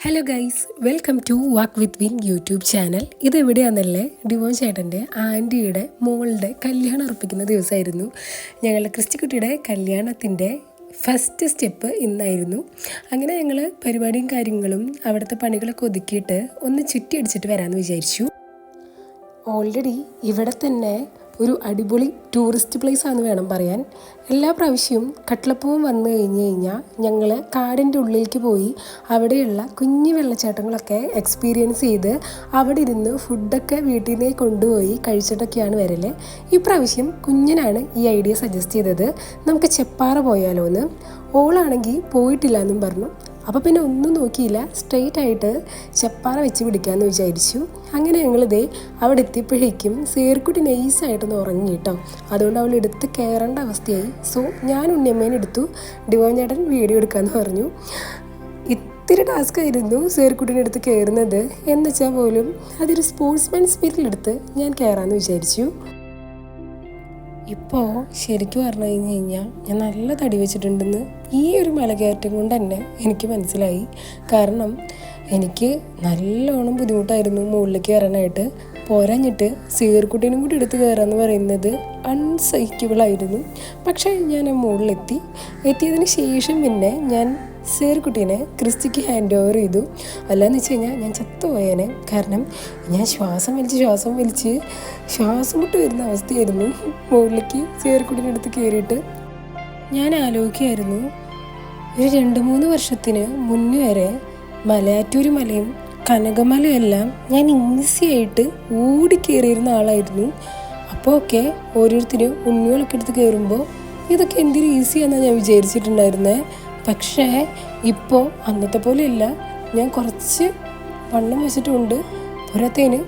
Hello guys, welcome to walk with win YouTube channel. ഇതെവിടെയാണെന്നല്ലേ, ഡിവോൺ ചേട്ടൻ്റെ ആൻറ്റിയുടെ മോളുടെ കല്യാണം ഉറപ്പിക്കുന്ന ദിവസമായിരുന്നു. ഞങ്ങളുടെ ക്രിസ്റ്റിക്കുട്ടിയുടെ കല്യാണത്തിൻ്റെ ഫസ്റ്റ് സ്റ്റെപ്പ് ഇന്നായിരുന്നു. അങ്ങനെ ഞങ്ങൾ പരിപാടിയും കാര്യങ്ങളും അവിടുത്തെ പണികളൊക്കെ ഒതുക്കിയിട്ട് ഒന്ന് ചുറ്റി അടിച്ചിട്ട് വരാമെന്ന് വിചാരിച്ചു. ഓൾറെഡി ഇവിടെ തന്നെ ഒരു അടിപൊളി ടൂറിസ്റ്റ് പ്ലേസ് ആണെന്ന് വേണം പറയാൻ. എല്ലാ പ്രാവശ്യവും കട്ട്ളപ്പവും വന്നു കഴിഞ്ഞാൽ ഞങ്ങൾ കാടിൻ്റെ ഉള്ളിലേക്ക് പോയി അവിടെയുള്ള കുഞ്ഞു വെള്ളച്ചാട്ടങ്ങളൊക്കെ എക്സ്പീരിയൻസ് ചെയ്ത് അവിടെ ഇരുന്ന് ഫുഡൊക്കെ വീട്ടിൽ നിന്ന് കൊണ്ടുപോയി കഴിച്ചിട്ടൊക്കെയാണ് വരൽ. ഈ പ്രാവശ്യം കുഞ്ഞിനാണ് ഈ ഐഡിയ സജസ്റ്റ് ചെയ്തത്, നമുക്ക് ചെപ്പാറ പോയാലോ എന്ന്. ഓളാണെങ്കിൽ പോയിട്ടില്ല എന്നും പറഞ്ഞു. അപ്പോൾ പിന്നെ ഒന്നും നോക്കിയില്ല, സ്ട്രെയിറ്റ് ആയിട്ട് ചെപ്പാറ വെച്ച് പിടിക്കാമെന്ന് വിചാരിച്ചു. അങ്ങനെ ഞങ്ങളിതേ അവിടെ എത്തിയപ്പോഴേക്കും സേർക്കുട്ടി നൈസായിട്ടൊന്ന് ഉറങ്ങി കേട്ടോ. അതുകൊണ്ട് അവൾ എടുത്ത് കയറേണ്ട അവസ്ഥയായി. സോ ഞാൻ ഉണ്ണിയമ്മേനെ എടുത്തു, ഡിവോൺ ചേട്ടൻ വീഡിയോ എടുക്കാമെന്ന് പറഞ്ഞു. ഇത്തിരി ടാസ്ക് ആയിരുന്നു സേർക്കുട്ടീനെ അടുത്ത് കയറുന്നത്. എന്നുവെച്ചാൽ പോലും അതൊരു സ്പോർട്സ്മാൻ സ്പിരിറ്റിലെടുത്ത് ഞാൻ കയറാമെന്ന് വിചാരിച്ചു. ഇപ്പോൾ ശരിക്കും പറഞ്ഞു കഴിഞ്ഞാൽ ഞാൻ നല്ല തടി വെച്ചിട്ടുണ്ടെന്ന് ഈ ഒരു മലകയറ്റം കൊണ്ട് തന്നെ എനിക്ക് മനസ്സിലായി. കാരണം എനിക്ക് നല്ലോണം ബുദ്ധിമുട്ടായിരുന്നു മുകളിലേക്ക് കയറാനായിട്ട്. പോരാഞ്ഞിട്ട് സീർക്കുട്ടീനും കൂടി എടുത്ത് കയറാമെന്ന് പറയുന്നത് അൺസഹിക്കബിളായിരുന്നു. പക്ഷേ ഞാൻ ആ മുകളിലെത്തിയതിന് ശേഷം പിന്നെ ഞാൻ സേർക്കുട്ടീനെ ക്രിസ്റ്റിക്ക് ഹാൻഡ് ഓവർ ചെയ്തു. അല്ലാന്ന് വെച്ച് കഴിഞ്ഞാൽ ഞാൻ ചത്തുപോയേനെ. കാരണം ഞാൻ ശ്വാസം വലിച്ച് ശ്വാസം മുട്ട് വരുന്ന അവസ്ഥയായിരുന്നു മുകളിലേക്ക് സേർക്കുട്ടീനെ അടുത്ത് കയറിയിട്ട്. ഞാൻ ആലോചിക്കുകയായിരുന്നു, ഒരു 2-3 വർഷത്തിന് മുന്നേ വരെ മലയാറ്റൂർ മലയും കനകമലയും എല്ലാം ഞാൻ ഈസിയായിട്ട് ഓടിക്കയറിയിരുന്ന ആളായിരുന്നു. അപ്പോൾ ഒക്കെ ഓരോരുത്തരും ഉണ്ണികളൊക്കെ എടുത്ത് കയറുമ്പോൾ ഇതൊക്കെ എന്തൊരു ഈസിയാണെന്നാണ് ഞാൻ വിചാരിച്ചിട്ടുണ്ടായിരുന്നത്. പക്ഷേ ഇപ്പോൾ അന്നത്തെ പോലെയല്ല, ഞാൻ കുറച്ച് വണ്ണം വെച്ചിട്ടുണ്ട്. പുറത്തേന്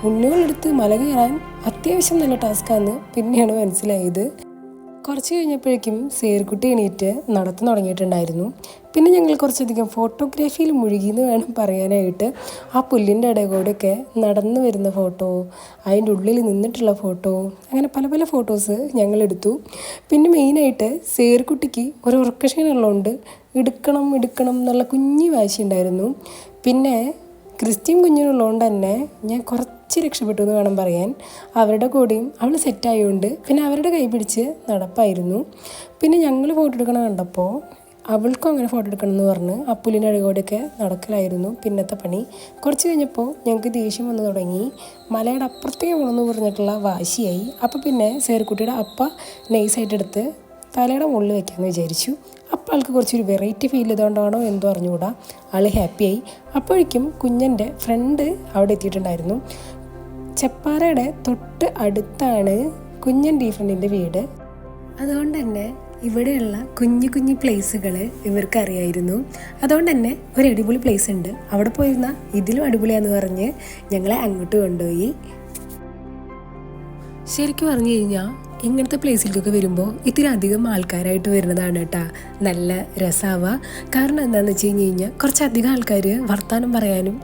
ഉണ്ണികളെടുത്ത് മല കയറാൻ അത്യാവശ്യം നല്ല ടാസ്ക്കാന്ന് പിന്നെയാണ് മനസ്സിലായത്. കുറച്ച് കഴിഞ്ഞപ്പോഴേക്കും സേർക്കുട്ടി എണീറ്റ് നടത്തം തുടങ്ങിയിട്ടുണ്ടായിരുന്നു. പിന്നെ ഞങ്ങൾ കുറച്ചധികം ഫോട്ടോഗ്രാഫിയിൽ മുഴുകിയെന്ന് വേണം പറയാനായിട്ട്. ആ പുല്ലിൻ്റെ ഇടകൂടെയൊക്കെ നടന്നു വരുന്ന ഫോട്ടോ, അതിൻ്റെ ഉള്ളിൽ നിന്നിട്ടുള്ള ഫോട്ടോ, അങ്ങനെ പല പല ഫോട്ടോസ് ഞങ്ങളെടുത്തു. പിന്നെ മെയിനായിട്ട് സേർക്കുട്ടിക്ക് ഒരു ഉറക്കക്ഷീണമുള്ളതുകൊണ്ട് എടുക്കണം എന്നുള്ള കുഞ്ഞി വാശി ഉണ്ടായിരുന്നു. പിന്നെ ക്രിസ്ത്യൻ കുഞ്ഞിനുള്ളതുകൊണ്ട് തന്നെ ഞാൻ കുറച്ച് രക്ഷപ്പെട്ടു എന്ന് വേണം പറയാൻ. അവരുടെ കൂടെയും അവൾ സെറ്റായതുകൊണ്ട് പിന്നെ അവരുടെ കൈ പിടിച്ച് നടപ്പായിരുന്നു. പിന്നെ ഞങ്ങൾ ഫോട്ടോ എടുക്കണം കണ്ടപ്പോൾ അവൾക്കും അങ്ങനെ ഫോട്ടോ എടുക്കണം എന്ന് പറഞ്ഞ് അപ്പുലിൻ്റെ അഴകോടെയൊക്കെ നടക്കലായിരുന്നു പിന്നത്തെ പണി. കുറച്ച് കഴിഞ്ഞപ്പോൾ ഞങ്ങൾക്ക് ദേഷ്യം വന്നു തുടങ്ങി. മലയുടെ അപ്പുറത്തേക്ക് പോകണമെന്ന് പറഞ്ഞിട്ടുള്ള വാശിയായി. അപ്പോൾ പിന്നെ സേർക്കുട്ടിയുടെ അപ്പ നൈസായിട്ടെടുത്ത് തലയുടെ മുകളിൽ വെക്കാമെന്ന് വിചാരിച്ചു. അപ്പോൾ ആൾക്ക് കുറച്ചൊരു വെറൈറ്റി ഫീൽ ചെയ്തുകൊണ്ടാണോ എന്തോ അറിഞ്ഞുകൂടാ, ആൾ ഹാപ്പിയായി. അപ്പോഴേക്കും കുഞ്ഞൻ്റെ ഫ്രണ്ട് അവിടെ എത്തിയിട്ടുണ്ടായിരുന്നു. ചെപ്പാറയുടെ തൊട്ട് അടുത്താണ് കുഞ്ഞൻ്റെ ഫ്രണ്ടിൻ്റെ വീട്. അതുകൊണ്ട് തന്നെ ഇവിടെയുള്ള കുഞ്ഞു പ്ലേസുകൾ ഇവർക്കറിയായിരുന്നു. അതുകൊണ്ട് തന്നെ ഒരു അടിപൊളി പ്ലേസ് ഉണ്ട്, അവിടെ പോയിരുന്ന ഇതിലും അടിപൊളിയാന്ന് പറഞ്ഞ് ഞങ്ങളെ അങ്ങോട്ട് കൊണ്ടുപോയി. ശരിക്കും പറഞ്ഞു കഴിഞ്ഞാൽ ഇങ്ങനത്തെ പ്ലേസിലേക്കൊക്കെ വരുമ്പോൾ ഇത്തിരി അധികം ആൾക്കാരായിട്ട് വരുന്നതാണ് കേട്ടോ നല്ല രസമാവുക. കാരണം എന്താണെന്ന് വെച്ച് കഴിഞ്ഞാൽ കുറച്ചധികം ആൾക്കാർ വർത്തമാനം പറയാനും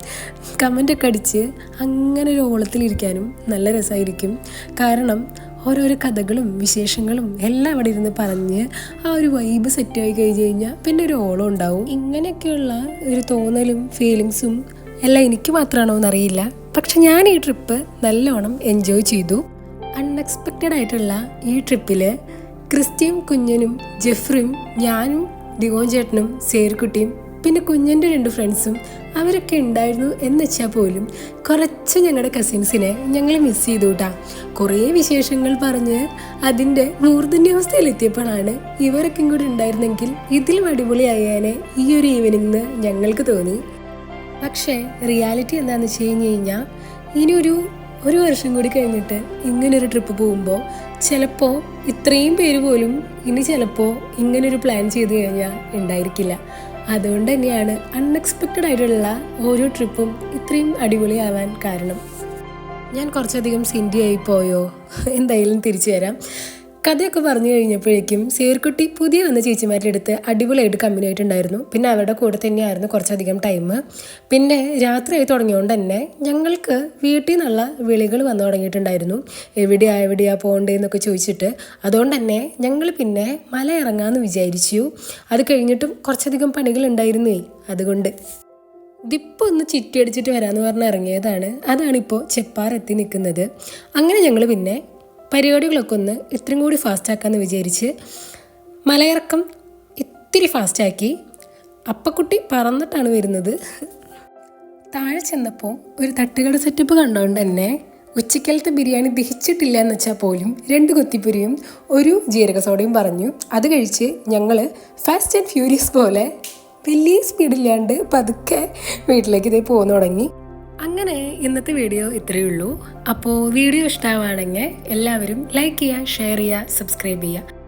കമൻ്റൊക്കെ അടിച്ച് അങ്ങനെ ഒരു ഓളത്തിലിരിക്കാനും നല്ല രസമായിരിക്കും. കാരണം ഓരോരോ കഥകളും വിശേഷങ്ങളും എല്ലാം അവിടെ ഇരുന്ന് പറഞ്ഞ് ആ ഒരു വൈബ് സെറ്റായി കഴിഞ്ഞ് കഴിഞ്ഞാൽ പിന്നെ ഒരു ഓളം ഉണ്ടാവും. ഇങ്ങനെയൊക്കെയുള്ള ഒരു തോന്നലും ഫീലിങ്സും എല്ലാം എനിക്ക് മാത്രമാണോ എന്നറിയില്ല. പക്ഷെ ഞാൻ ഈ ട്രിപ്പ് നല്ലോണം എൻജോയ് ചെയ്തു. അൺഎക്സ്പെക്റ്റഡ് ആയിട്ടുള്ള ഈ ട്രിപ്പിൽ ക്രിസ്റ്റിയും കുഞ്ഞനും ജെഫ്രിയും ഞാനും ഡിവോൺ ചേട്ടനും സേർക്കുട്ടിയും പിന്നെ കുഞ്ഞൻ്റെ 2 ഫ്രണ്ട്സും അവരൊക്കെ ഉണ്ടായിരുന്നു എന്ന് വെച്ചാൽ പോലും കുറച്ച് ഞങ്ങളുടെ കസിൻസിനെ ഞങ്ങൾ മിസ് ചെയ്തു കൂട്ടാ. കുറേ വിശേഷങ്ങൾ പറഞ്ഞ് അതിൻ്റെ മൂർധന്യാവസ്ഥയിലെത്തിയപ്പോഴാണ് ഇവരൊക്കെ കൂടി ഉണ്ടായിരുന്നെങ്കിൽ ഇതിലും അടിപൊളിയായാനെ ഈ ഒരു ഈവനിങ് ഞങ്ങൾക്ക് തോന്നി. പക്ഷേ റിയാലിറ്റി എന്താണെന്ന് വെച്ച് കഴിഞ്ഞാൽ ഇനിയൊരു വർഷം കൂടി കഴിഞ്ഞിട്ട് ഇങ്ങനൊരു ട്രിപ്പ് പോകുമ്പോൾ ചിലപ്പോൾ ഇത്രയും പേര് പോലും ഇനി ചിലപ്പോൾ ഇങ്ങനൊരു പ്ലാൻ ചെയ്ത് കഴിഞ്ഞാൽ ഉണ്ടായിരിക്കില്ല. അതുകൊണ്ട് തന്നെയാണ് അൺഎക്സ്പെക്റ്റഡ് ആയിട്ടുള്ള ഓരോ ട്രിപ്പും ഇത്രയും അടിപൊളിയാവാൻ കാരണം. ഞാൻ കുറച്ചധികം സിൻഡിയായി പോയോ? എന്തായാലും തിരിച്ചു തരാം. കഥയൊക്കെ പറഞ്ഞു കഴിഞ്ഞപ്പോഴേക്കും സേർക്കുട്ടി പുതിയ വന്ന ചേച്ചിമാരുടെ അടുത്ത് അടിപൊളിയായിട്ട് കമ്പനി ആയിട്ടുണ്ടായിരുന്നു. പിന്നെ അവരുടെ കൂടെ തന്നെയായിരുന്നു കുറച്ചധികം ടൈം. പിന്നെ രാത്രിയായി തുടങ്ങിയോണ്ട് തന്നെ ഞങ്ങൾക്ക് വീട്ടിൽ നിന്നുള്ള വിളികൾ വന്നു തുടങ്ങിയിട്ടുണ്ടായിരുന്നു, എവിടെയാ പോകണ്ടേന്നൊക്കെ ചോദിച്ചിട്ട്. അതുകൊണ്ട് തന്നെ ഞങ്ങൾ പിന്നെ മല ഇറങ്ങാമെന്ന് വിചാരിച്ചു. അത് കഴിഞ്ഞിട്ടും കുറച്ചധികം പണികളുണ്ടായിരുന്നേ. അതുകൊണ്ട് ദിപ്പ് ഒന്ന് ചിറ്റി അടിച്ചിട്ട് വരാമെന്ന് പറഞ്ഞ് ഇറങ്ങിയതാണ്. അതാണിപ്പോൾ ചെപ്പാറെത്തി നിൽക്കുന്നത്. അങ്ങനെ ഞങ്ങൾ പിന്നെ പരിപാടികളൊക്കെ ഒന്ന് ഇത്രയും കൂടി ഫാസ്റ്റാക്കാമെന്ന് വിചാരിച്ച് മലയിറക്കം ഇത്തിരി ഫാസ്റ്റാക്കി. അപ്പക്കുട്ടി പറന്നിട്ടാണ് വരുന്നത്. താഴെ ചെന്നപ്പോൾ ഒരു തട്ടുകട സെറ്റപ്പ് കണ്ടുകൊണ്ട് തന്നെ ഉച്ചക്കലത്തെ ബിരിയാണി ദഹിച്ചിട്ടില്ല എന്ന് വെച്ചാൽ പോലും 2 കൊത്തിപ്പുരിയും 1 ജീരക സോഡയും പറഞ്ഞു. അത് കഴിച്ച് ഞങ്ങൾ ഫാസ്റ്റ് ആൻഡ് ഫ്യൂരിയസ് പോലെ വലിയ സ്പീഡില്ലാണ്ട് പതുക്കെ വീട്ടിലേക്ക് ഇതേ പോകാൻ തുടങ്ങി. അങ്ങനെ ഇന്നത്തെ വീഡിയോ ഇത്രയേ ഉള്ളൂ. അപ്പോൾ വീഡിയോ ഇഷ്ടമാവുകയാണെങ്കിൽ എല്ലാവരും ലൈക്ക് ചെയ്യുക, ഷെയർ ചെയ്യുക, സബ്സ്ക്രൈബ് ചെയ്യുക.